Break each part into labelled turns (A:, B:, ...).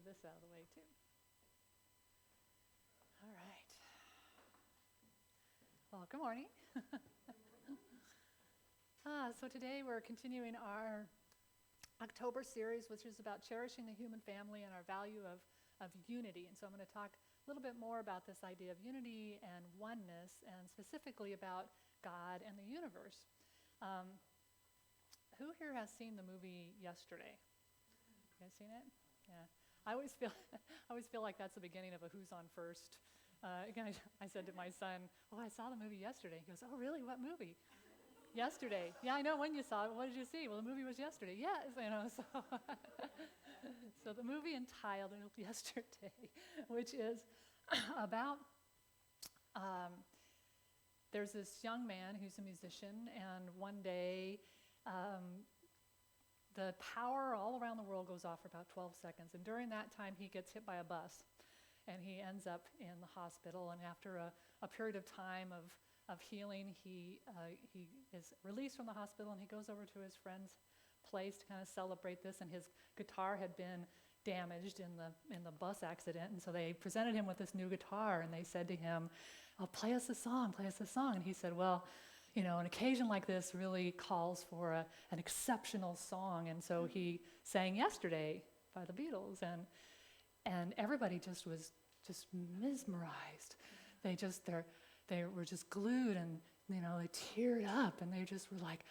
A: this out of the way too. All right. Well, good morning. So today we're continuing our October series, which is about cherishing the human family and our value of unity. And so I'm going to talk a little bit more about this idea of unity and oneness, and specifically about God and the universe. Who here has seen the movie Yesterday? You guys seen it? Yeah. I always feel like that's the beginning of a Who's on First. Again, I said to my son, "Oh, I saw the movie yesterday." He goes, "Oh, really? What movie?" Yesterday. Yeah, I know when you saw it. What did you see? Well, the movie was yesterday. Yes, so so the movie entitled Yesterday, which is about there's this young man who's a musician, and one day the power all around the world goes off for about 12 seconds, and during that time he gets hit by a bus, and he ends up in the hospital, and after a period of time of healing, he is released from the hospital, and he goes over to his friend's place to kind of celebrate this, and his guitar had been damaged in the bus accident, and so they presented him with this new guitar, and they said to him, "Oh, play us a song, and he said, "Well, an occasion like this really calls for an exceptional song," and so he sang Yesterday by the Beatles, and everybody was just mesmerized. They were just glued, and they teared up, and they just were like,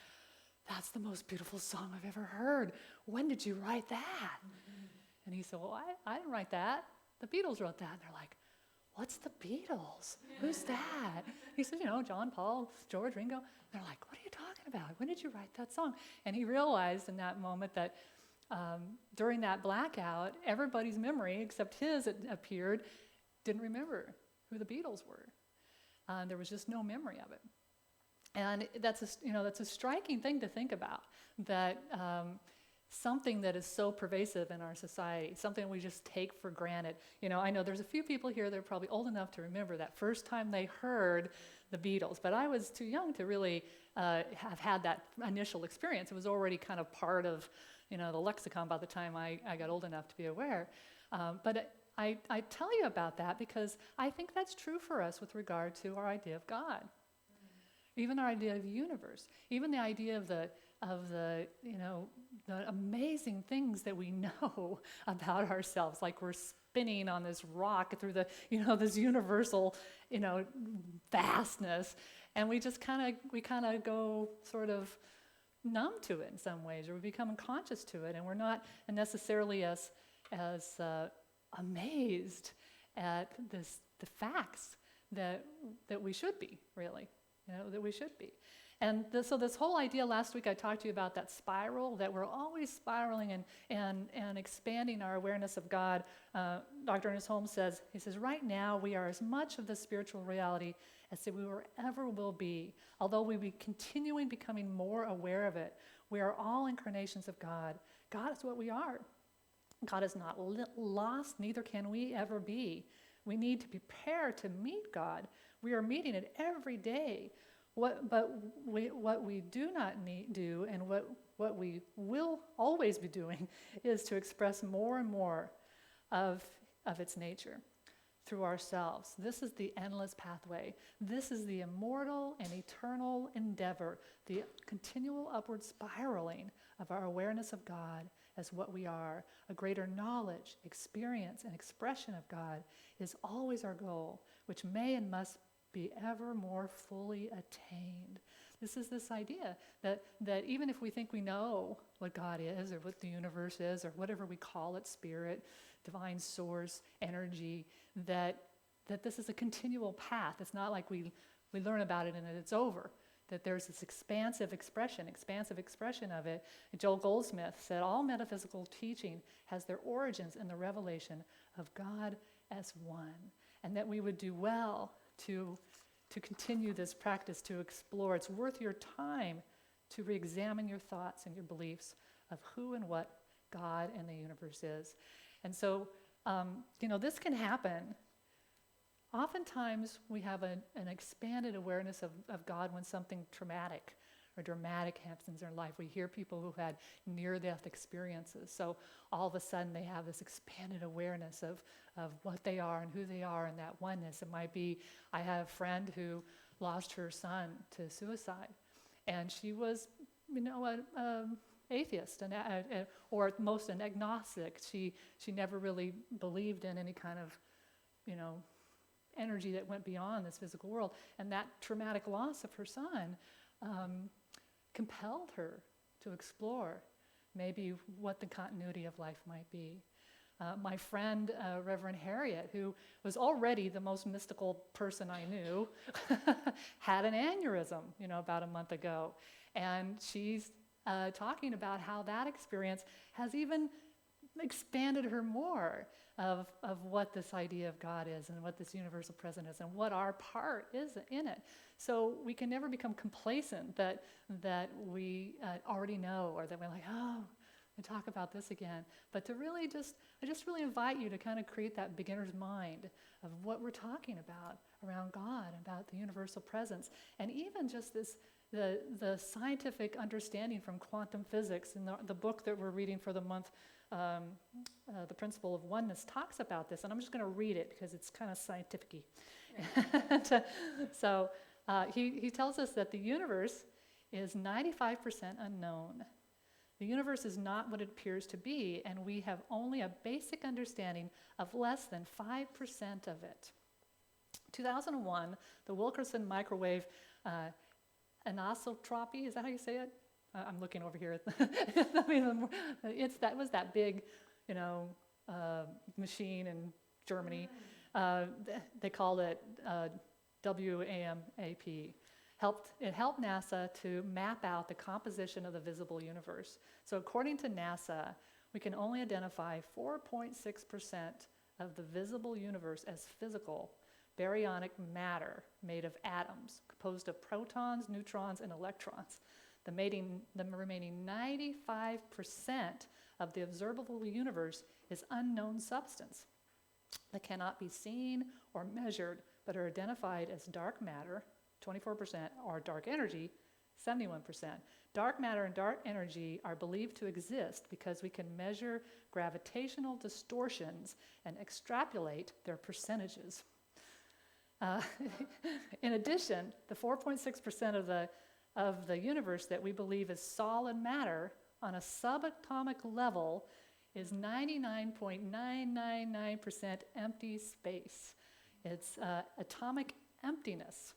A: "That's the most beautiful song I've ever heard. When did you write that?" Mm-hmm. And he said, "Well, I didn't write that. The Beatles wrote that." And they're like, "What's the Beatles? Who's that?" He said, "John, Paul, George, Ringo." They're like, "What are you talking about? When did you write that song?" And he realized in that moment that during that blackout, everybody's memory, except his, it appeared, didn't remember who the Beatles were. There was just no memory of it. And that's a striking thing to think about, that something that is so pervasive in our society, something we just take for granted. I know there's a few people here that are probably old enough to remember that first time they heard the Beatles, but I was too young to really have had that initial experience. It was already kind of part of the lexicon by the time I got old enough to be aware. But I tell you about that because I think that's true for us with regard to our idea of God. Even our idea of the universe, even the idea of the amazing things that we know about ourselves, like we're spinning on this rock through this universal, vastness, and we kind of go sort of numb to it in some ways, or we become unconscious to it, and we're not necessarily as amazed at the facts that we should be, really. That we should be. And so this whole idea, last week I talked to you about that spiral, that we're always spiraling and expanding our awareness of God. Dr. Ernest Holmes says, right now we are as much of the spiritual reality as we ever will be. Although we be continuing becoming more aware of it, we are all incarnations of God. God is what we are. God is not lost, neither can we ever be. We need to prepare to meet God. We are meeting it every day. What we do not do, and what we will always be doing, is to express more and more of its nature through ourselves. This is the endless pathway. This is the immortal and eternal endeavor, the continual upward spiraling of our awareness of God as what we are. A greater knowledge, experience, and expression of God is always our goal, which may and must be ever more fully attained. This is this idea that even if we think we know what God is, or what the universe is, or whatever we call it, spirit, divine source, energy, that this is a continual path. It's not like we learn about it and it's over. That there's this expansive expression of it. And Joel Goldsmith said, all metaphysical teaching has their origins in the revelation of God as one, and that we would do well to continue this practice, to explore. It's worth your time to re-examine your thoughts and your beliefs of who and what God and the universe is. And so, this can happen. Oftentimes, we have an expanded awareness of God when something traumatic or dramatic happenings in their life. We hear people who had near-death experiences. So all of a sudden they have this expanded awareness of what they are and who they are and that oneness. It might be, I have a friend who lost her son to suicide, and she was, an atheist, or at most an agnostic. She never really believed in any kind of, energy that went beyond this physical world. And that traumatic loss of her son compelled her to explore maybe what the continuity of life might be. My friend, Reverend Harriet, who was already the most mystical person I knew, had an aneurysm, about a month ago. And she's talking about how that experience has even expanded her more of what this idea of God is and what this universal presence is and what our part is in it. So we can never become complacent that we already know, or that we're like, oh, we talk about this again. But to really I just really invite you to kind of create that beginner's mind of what we're talking about around God, about the universal presence, and even just the scientific understanding from quantum physics. In the book that we're reading for the month, The Principle of Oneness, talks about this, and I'm just going to read it because it's kind of scientific-y. So he tells us that the universe is 95% unknown. The universe is not what it appears to be, and we have only a basic understanding of less than 5% of it. 2001, the Wilkerson microwave anisotropy, is that how you say it? I'm looking over here. That was that big, machine in Germany. They called it WAMAP. It helped NASA to map out the composition of the visible universe. So according to NASA, we can only identify 4.6% of the visible universe as physical baryonic matter made of atoms, composed of protons, neutrons, and electrons. The remaining 95% of the observable universe is unknown substance that cannot be seen or measured, but are identified as dark matter, 24%, or dark energy, 71%. Dark matter and dark energy are believed to exist because we can measure gravitational distortions and extrapolate their percentages. In addition, the 4.6% of the universe that we believe is solid matter on a subatomic level is 99.999% empty space. It's atomic emptiness.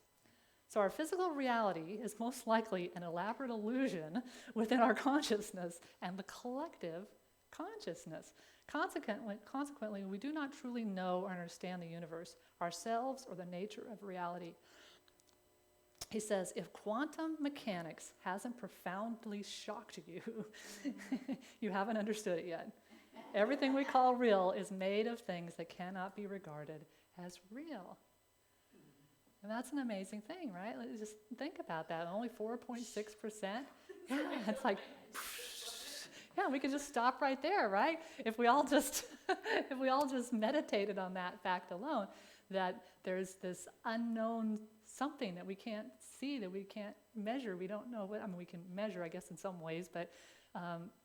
A: So our physical reality is most likely an elaborate illusion within our consciousness and the collective consciousness. Consequently, we do not truly know or understand the universe, ourselves, or the nature of reality. He says, if quantum mechanics hasn't profoundly shocked you, you haven't understood it yet. Everything we call real is made of things that cannot be regarded as real. And that's an amazing thing, right? Just think about that. Only 4.6%. Yeah, it's like, yeah, we could just stop right there, right? If we all just meditated on that fact alone, that there's this unknown something that we can't see, that we can't measure, we don't know what, we can measure, I guess, in some ways, but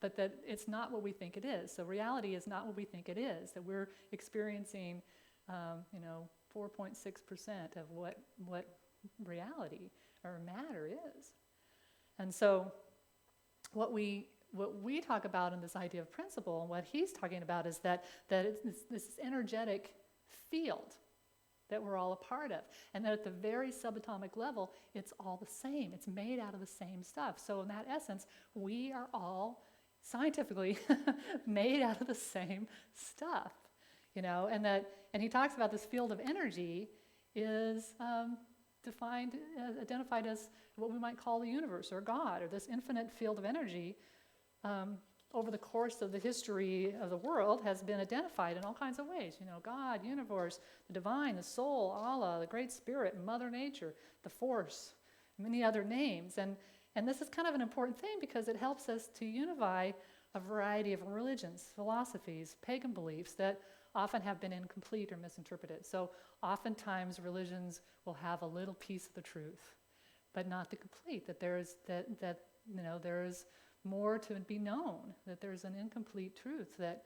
A: that it's not what we think it is. So reality is not what we think it is, that we're experiencing, 4.6% of what reality or matter is. And so what we talk about in this idea of principle, and what he's talking about, is that it's this energetic field that we're all a part of, and that at the very subatomic level, it's all the same. It's made out of the same stuff. So in that essence, we are all scientifically made out of the same stuff, and he talks about this field of energy is identified as what we might call the universe or God, or this infinite field of energy over the course of the history of the world has been identified in all kinds of ways. God, universe, the divine, the soul, Allah, the great spirit, Mother Nature, the force, many other names. And this is kind of an important thing because it helps us to unify a variety of religions, philosophies, pagan beliefs that often have been incomplete or misinterpreted. So oftentimes religions will have a little piece of the truth, but not the complete, that there's there's more to be known, that there's an incomplete truth that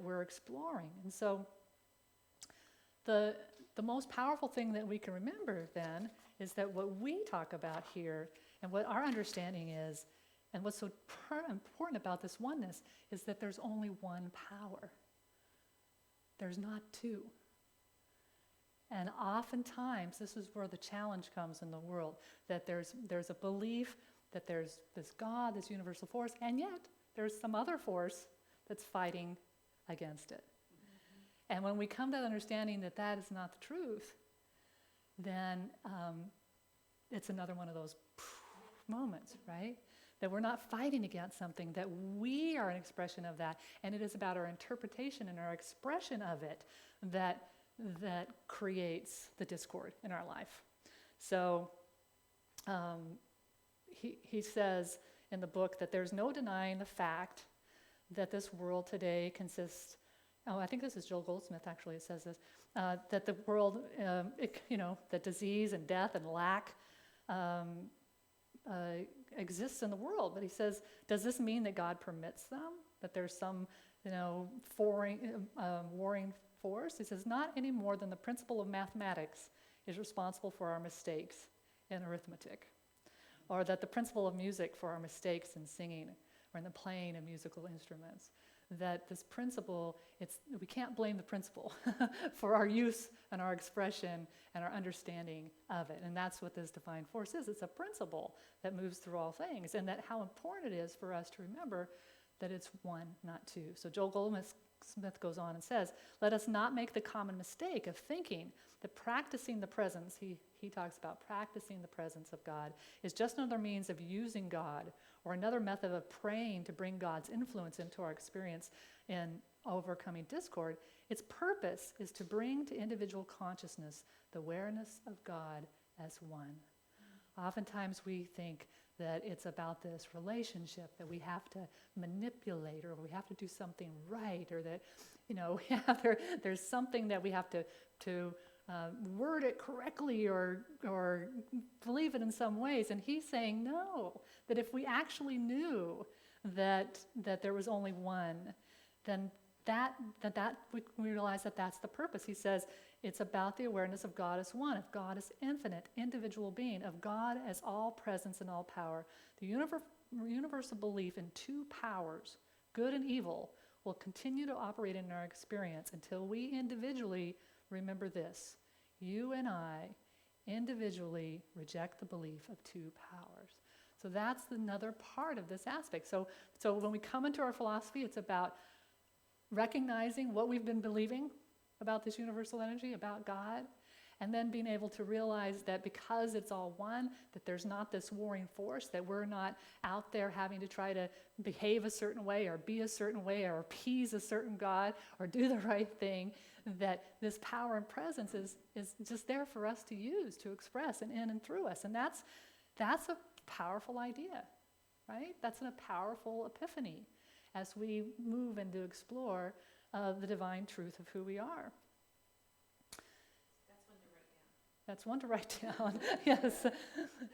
A: we're exploring. And so the most powerful thing that we can remember then is that what we talk about here and what our understanding is, and what's so important about this oneness, is that there's only one power. There's not two. And oftentimes, this is where the challenge comes in the world, that there's a belief that there's this God, this universal force, and yet there's some other force that's fighting against it. And when we come to the understanding that that is not the truth, then it's another one of those moments, right? That we're not fighting against something, that we are an expression of that, and it is about our interpretation and our expression of it that creates the discord in our life. So he says in the book that there's no denying the fact that this world today consists, I think this is Joel Goldsmith actually, it says this, that the world, that disease and death and lack exists in the world. But he says, does this mean that God permits them? That there's some, warring force? He says, not any more than the principle of mathematics is responsible for our mistakes in arithmetic, or that the principle of music for our mistakes in singing or in the playing of musical instruments. That this principle, we can't blame the principle for our use and our expression and our understanding of it. And that's what this divine force is. It's a principle that moves through all things, and that how important it is for us to remember that it's one, not two. So Joel Goldsmith goes on and says, let us not make the common mistake of thinking that practicing the presence, he talks about practicing the presence of God, is just another means of using God, or another method of praying to bring God's influence into our experience in overcoming discord. Its purpose is to bring to individual consciousness the awareness of God as one. Oftentimes we think that it's about this relationship that we have to manipulate, or we have to do something right, or that, there's something that we have to word it correctly or believe it in some ways. And he's saying no, that if we actually knew that there was only one, then we realize that that's the purpose. He says it's about the awareness of God as one, of God as infinite, individual being, of God as all presence and all power. The universal belief in two powers, good and evil, will continue to operate in our experience until we individually remember this: you and I individually reject the belief of two powers. So that's another part of this aspect. So when we come into our philosophy, it's about recognizing what we've been believing about this universal energy, about God, and then being able to realize that because it's all one, that there's not this warring force, that we're not out there having to try to behave a certain way or be a certain way or appease a certain God or do the right thing, that this power and presence is just there for us to use, to express and in and through us. And that's a powerful idea, right? That's a powerful epiphany as we move and to explore the divine truth of who we are. That's one to write down. Yes.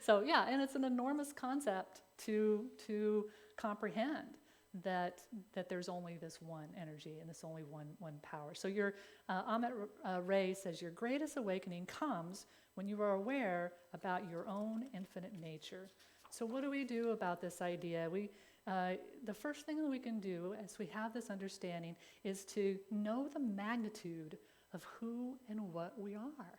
A: So yeah, and it's an enormous concept to comprehend that there's only this one energy and this only one power. So your Amit Ray says your greatest awakening comes when you are aware about your own infinite nature. So what do we do about this idea? The first thing that we can do as we have this understanding is to know the magnitude of who and what we are.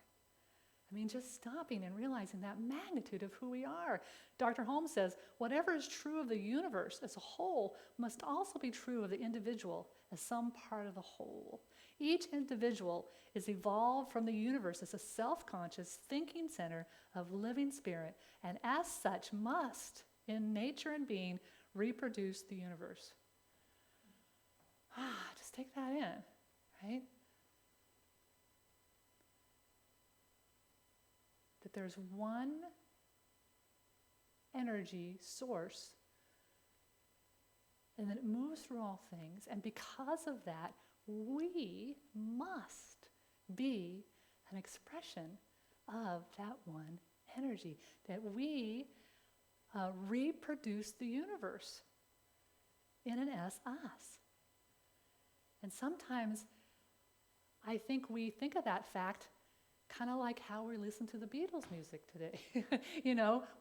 A: I mean, just stopping and realizing that magnitude of who we are. Dr. Holmes says, whatever is true of the universe as a whole must also be true of the individual as some part of the whole. Each individual is evolved from the universe as a self-conscious thinking center of living spirit, and as such must, in nature and being, reproduce the universe. Just take that in, right? That there's one energy source, and that it moves through all things, and because of that, we must be an expression of that one energy, that we reproduce the universe in an us. And sometimes I think we think of that fact kind of like how we listen to the Beatles music today.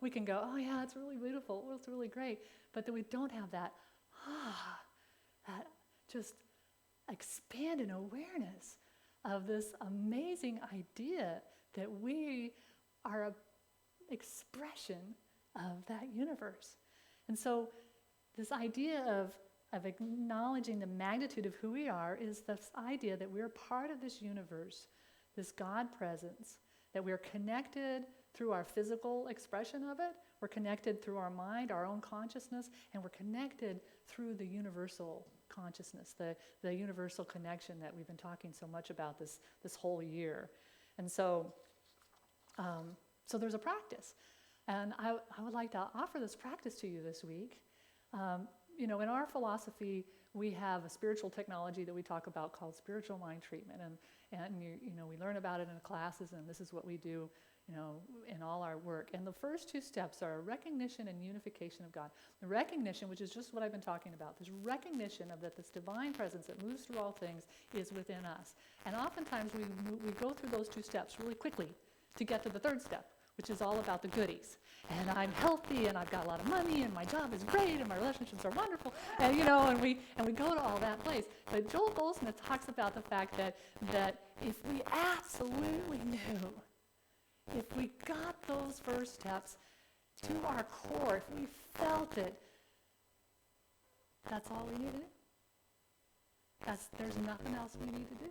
A: We can go, oh yeah, it's really beautiful, it's really great, but then we don't have that just expanded awareness of this amazing idea that we are an expression of that universe. And so this idea of acknowledging the magnitude of who we are is this idea that we're part of this universe, this God presence, that we're connected through our physical expression of it, we're connected through our mind, our own consciousness, and we're connected through the universal consciousness, the universal connection that we've been talking so much about this whole year. And so there's a practice. And I would like to offer this practice to you this week. In our philosophy, we have a spiritual technology that we talk about called spiritual mind treatment, and we learn about it in classes, and this is what we do, in all our work. And the first two steps are recognition and unification of God. The recognition, which is just what I've been talking about, this recognition of that this divine presence that moves through all things is within us. And oftentimes we go through those two steps really quickly to get to the third step, which is all about the goodies. And I'm healthy, and I've got a lot of money, and my job is great, and my relationships are wonderful, and and we go to all that place. But Joel Goldsmith talks about the fact that if we absolutely knew, if we got those first steps to our core, if we felt it, that's all we need to do. There's nothing else we need to do.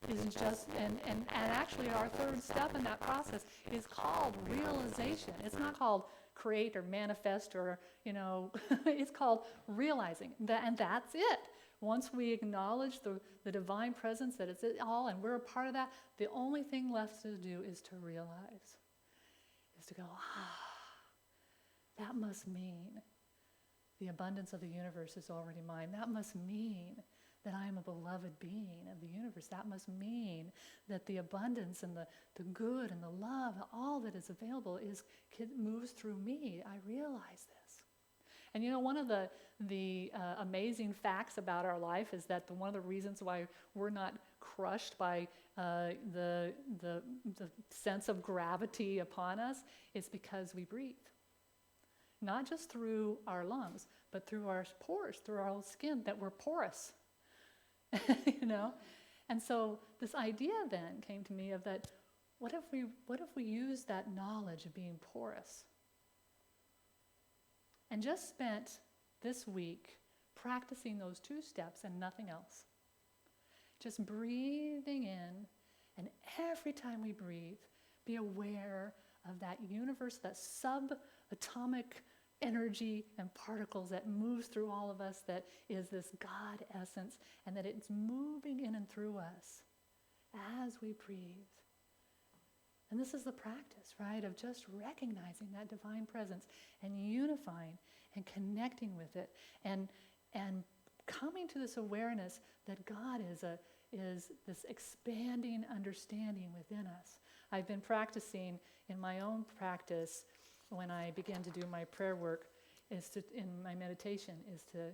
A: Is just and actually our third step in that process is called realization. It's not called create or manifest or it's called realizing that, and that's it. Once we acknowledge the divine presence, that it's it all and we're a part of that, the only thing left to do is to realize, is to go, that must mean the abundance of the universe is already mine. That must mean that I am a beloved being of the universe. That must mean that the abundance and the good and the love, all that is available moves through me. I realize this. And one of the amazing facts about our life is that one of the reasons why we're not crushed by the sense of gravity upon us is because we breathe. Not just through our lungs, but through our pores, through our skin, that we're porous. And so this idea then came to me of that, what if we use that knowledge of being porous and just spent this week practicing those two steps and nothing else, just breathing in, and every time we breathe, be aware of that universe, that subatomic energy and particles that moves through all of us, that is this God essence, and that it's moving in and through us as we breathe. And this is the practice, right, of just recognizing that divine presence and unifying and connecting with it and coming to this awareness that God is this expanding understanding within us. I've been practicing in my own practice when I began to do my prayer work, in my meditation, is to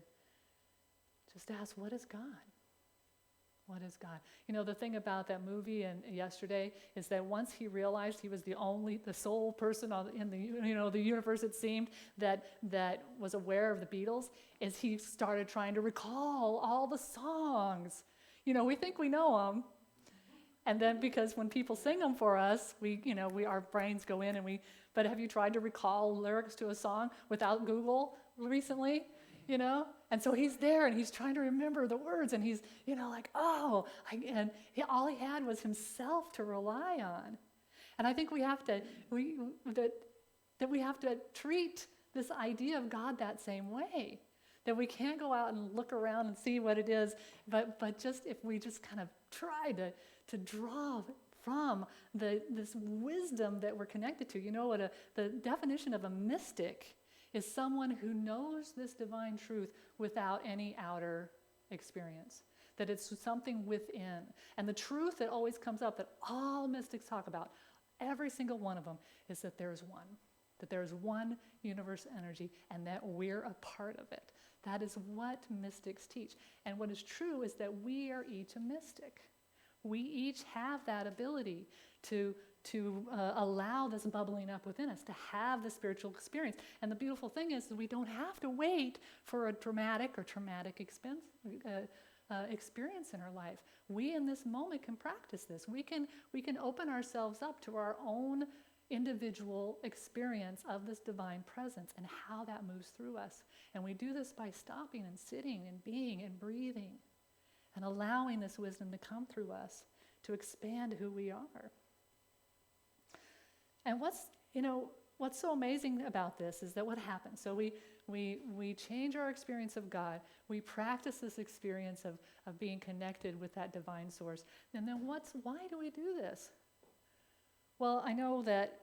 A: just ask, what is God? What is God? The thing about that movie and yesterday is that once he realized he was the sole person in the universe, it seemed, that was aware of the Beatles, is he started trying to recall all the songs. We think we know them. And then because when people sing them for us, our brains go in but have you tried to recall lyrics to a song without Google recently? And so he's there and he's trying to remember the words and he's, all he had was himself to rely on. And I think we have to treat this idea of God that same way. That we can't go out and look around and see what it is, but just if we just kind of try to draw from this wisdom that we're connected to. The definition of a mystic is someone who knows this divine truth without any outer experience. That it's something within. And the truth that always comes up that all mystics talk about every single one of them, is that there is one. That there is one universe energy and that we're a part of it. That is what mystics teach. And what is true is that we are each a mystic. We each have that ability to allow this bubbling up within us, to have the spiritual experience. And the beautiful thing is that we don't have to wait for a dramatic or traumatic experience in our life. We in this moment can practice this. We can open ourselves up to our own individual experience of this divine presence and how that moves through us. And we do this by stopping and sitting and being and breathing and allowing this wisdom to come through us to expand who we are. And what's so amazing about this is that what happens? So we change our experience of God. We practice this experience of being connected with that divine source. And then why do we do this? Well, I know that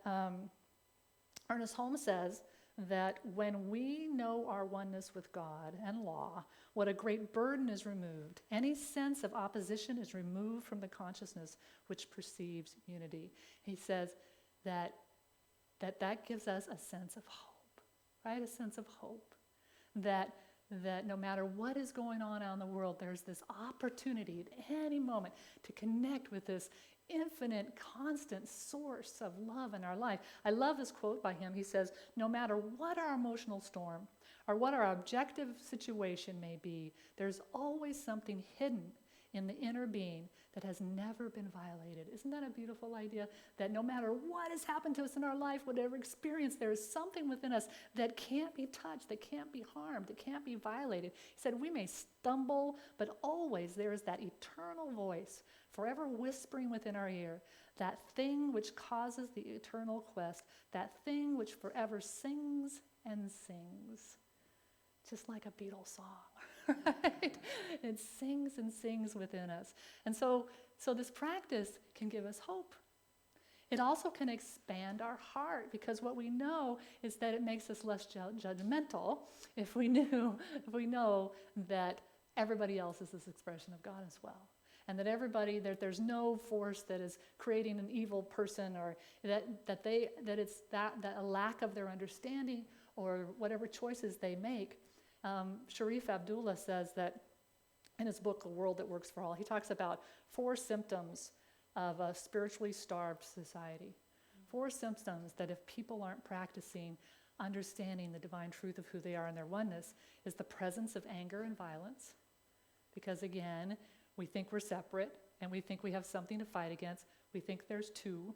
A: Ernest Holmes says that when we know our oneness with God and law, what a great burden is removed. Any sense of opposition is removed from the consciousness which perceives unity. He says that gives us a sense of hope, right? A sense of hope. That no matter what is going on out in the world, there's this opportunity at any moment to connect with this infinite, constant source of love in our life. I love this quote by him. He says, no matter what our emotional storm or what our objective situation may be, there's always something hidden in the inner being that has never been violated. Isn't that a beautiful idea? That no matter what has happened to us in our life, whatever experience, there is something within us that can't be touched, that can't be harmed, that can't be violated. He said, we may stumble, but always there is that eternal voice forever whispering within our ear, that thing which causes the eternal quest, that thing which forever sings and sings. Just like a Beatles song, right? It sings and sings within us. And so this practice can give us hope. It also can expand our heart, because what we know is that it makes us less judgmental if we know that everybody else is this expression of God as well. And that there's no force that is creating an evil person, or that it's a lack of their understanding or whatever choices they make. Sharif Abdullah says that in his book, A World That Works for All, he talks about 4 symptoms of a spiritually starved society. 4 symptoms that if people aren't practicing understanding the divine truth of who they are in their oneness is the presence of anger and violence. Because again, we think we're separate and we think we have something to fight against. We think there's 2.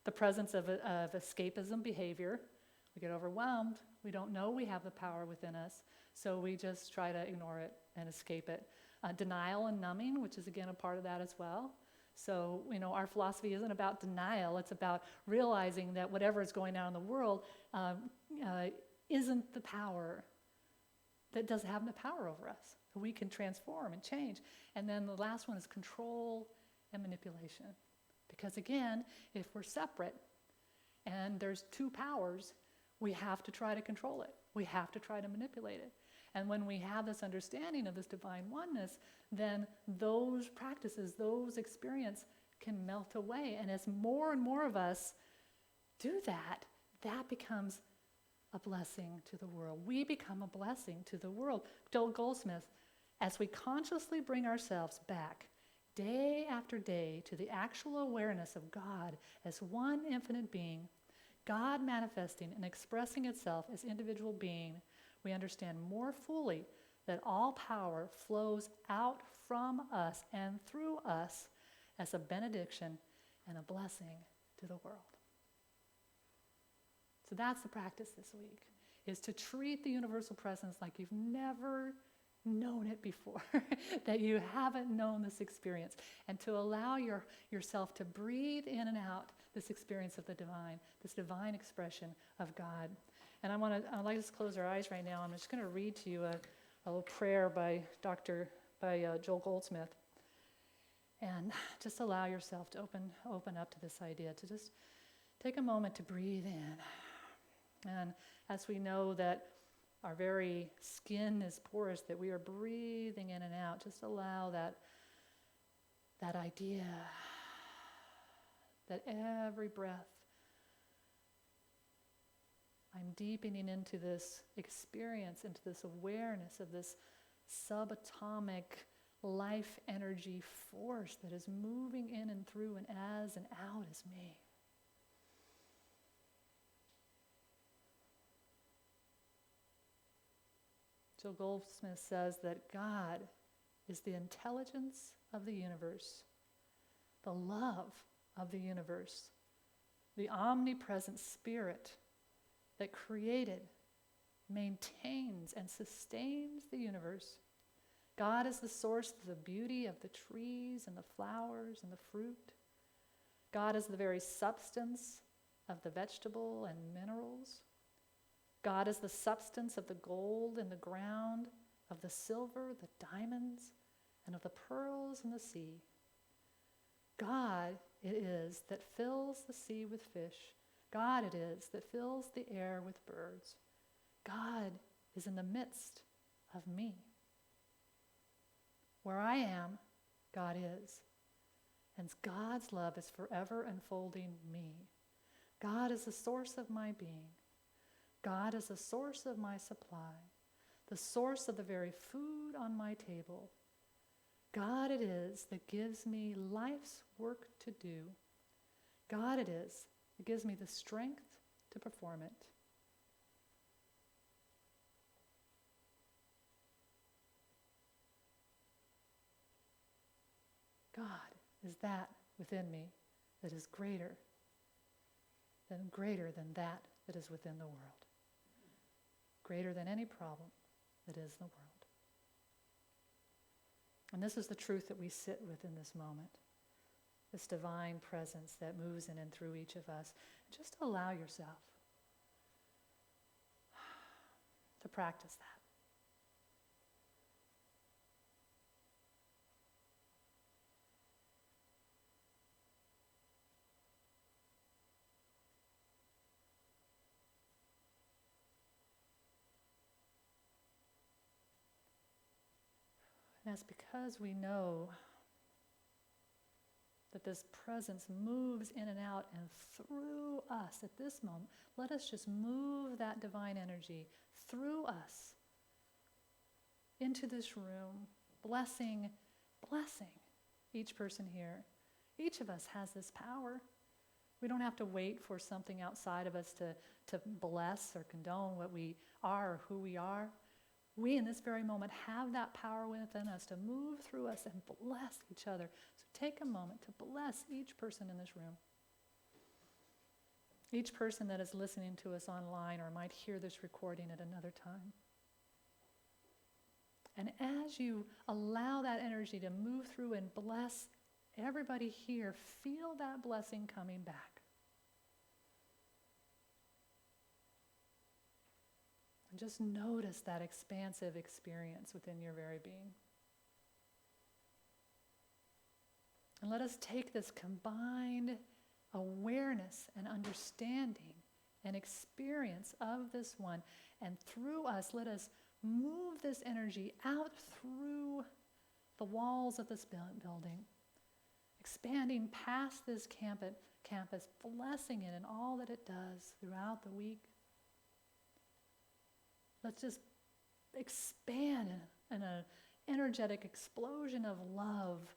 A: The presence of escapism behavior. We get overwhelmed. We don't know we have the power within us, so we just try to ignore it and escape it. Denial and numbing, which is again a part of that as well. So, our philosophy isn't about denial. It's about realizing that whatever is going on in the world isn't the power, that doesn't have the power over us. We can transform and change. And then the last one is control and manipulation. Because again, if we're separate and there's 2 powers, we have to try to control it. We have to try to manipulate it. And when we have this understanding of this divine oneness, then those practices, those experiences can melt away. And as more and more of us do that, that becomes a blessing to the world. We become a blessing to the world. Joel Goldsmith, as we consciously bring ourselves back day after day to the actual awareness of God as one infinite being, God manifesting and expressing itself as individual being, we understand more fully that all power flows out from us and through us as a benediction and a blessing to the world. So that's the practice this week, is to treat the universal presence like you've never known it before, that you haven't known this experience, and to allow yourself to breathe in and out this experience of the divine, this divine expression of God. And I'd like us to close our eyes right now. I'm just going to read to you a little prayer by Joel Goldsmith. And just allow yourself to open up to this idea, to just take a moment to breathe in. And as we know that our very skin is porous, that we are breathing in and out, just allow that idea that every breath I'm deepening into this experience, into this awareness of this subatomic life energy force that is moving in and through and as and out as me. Jill Goldsmith says that God is the intelligence of the universe, the love of the universe, the omnipresent spirit that created, maintains, and sustains the universe. God is the source of the beauty of the trees and the flowers and the fruit. God is the very substance of the vegetable and minerals. God is the substance of the gold in the ground, of the silver, the diamonds, and of the pearls in the sea. God it is that fills the sea with fish. God it is that fills the air with birds. God is in the midst of me. Where I am, God is. And God's love is forever enfolding me. God is the source of my being. God is the source of my supply, the source of the very food on my table. God it is that gives me life's work to do. God it is that gives me the strength to perform it. God is that within me that is greater than that that is within the world. Greater than any problem that is the world. And this is the truth that we sit with in this moment. This divine presence that moves in and through each of us. Just allow yourself to practice that. And that's because we know that this presence moves in and out and through us at this moment. Let us just move that divine energy through us into this room, blessing each person here. Each of us has this power. We don't have to wait for something outside of us to bless or condone what we are or who we are. We, in this very moment, have that power within us to move through us and bless each other. So take a moment to bless each person in this room. Each person that is listening to us online or might hear this recording at another time. And as you allow that energy to move through and bless everybody here, feel that blessing coming back. And just notice that expansive experience within your very being. And let us take this combined awareness and understanding and experience of this one, and through us, let us move this energy out through the walls of this building, expanding past this campus, blessing it in all that it does throughout the week. Let's just expand in an energetic explosion of love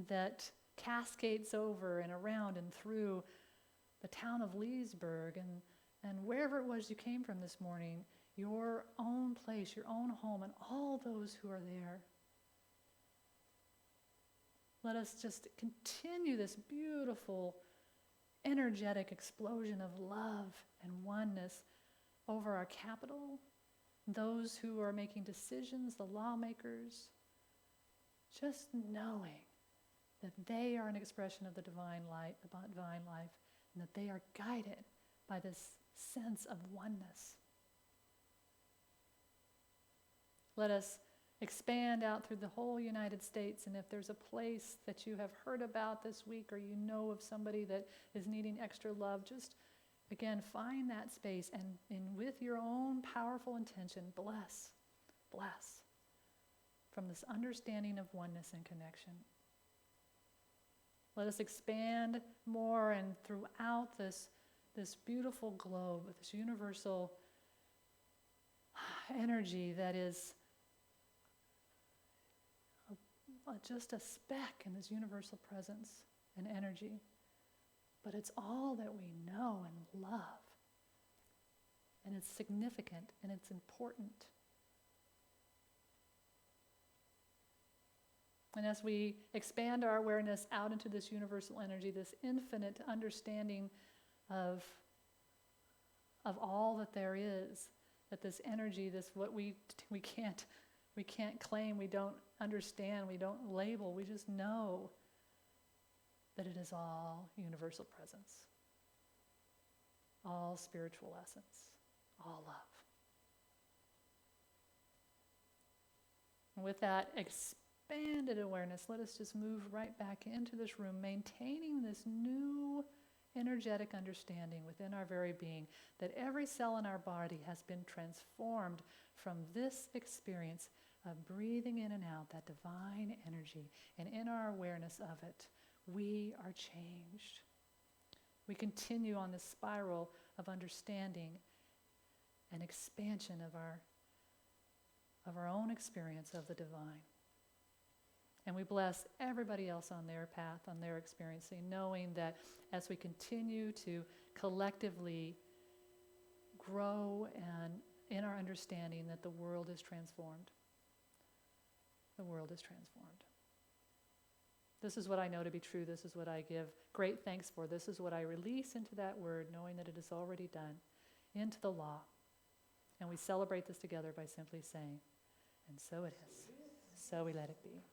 A: that cascades over and around and through the town of Leesburg and wherever it was you came from this morning, your own place, your own home, and all those who are there. Let us just continue this beautiful, energetic explosion of love and oneness over our capital, those who are making decisions, the lawmakers, just knowing that they are an expression of the divine light, and that they are guided by this sense of oneness. Let us expand out through the whole United States, and if there's a place that you have heard about this week or you know of somebody that is needing extra love, just again, find that space and with your own powerful intention, bless from this understanding of oneness and connection. Let us expand more and throughout this beautiful globe, this universal energy that is just a speck in this universal presence and energy. But it's all that we know and love. And it's significant and it's important. And as we expand our awareness out into this universal energy, this infinite understanding of all that there is, that this energy, this what we can't claim, we don't understand, we don't label, we just know that it is all universal presence, all spiritual essence, all love. And with that expanded awareness, let us just move right back into this room, maintaining this new energetic understanding within our very being that every cell in our body has been transformed from this experience of breathing in and out that divine energy. And in our awareness of it, we are changed. We continue on this spiral of understanding and expansion of our own experience of the divine. And we bless everybody else on their path, on their experiencing, knowing that as we continue to collectively grow and in our understanding that the world is transformed. The world is transformed. This is what I know to be true. This is what I give great thanks for. This is what I release into that word, knowing that it is already done, into the law. And we celebrate this together by simply saying, and so it is. So we let it be.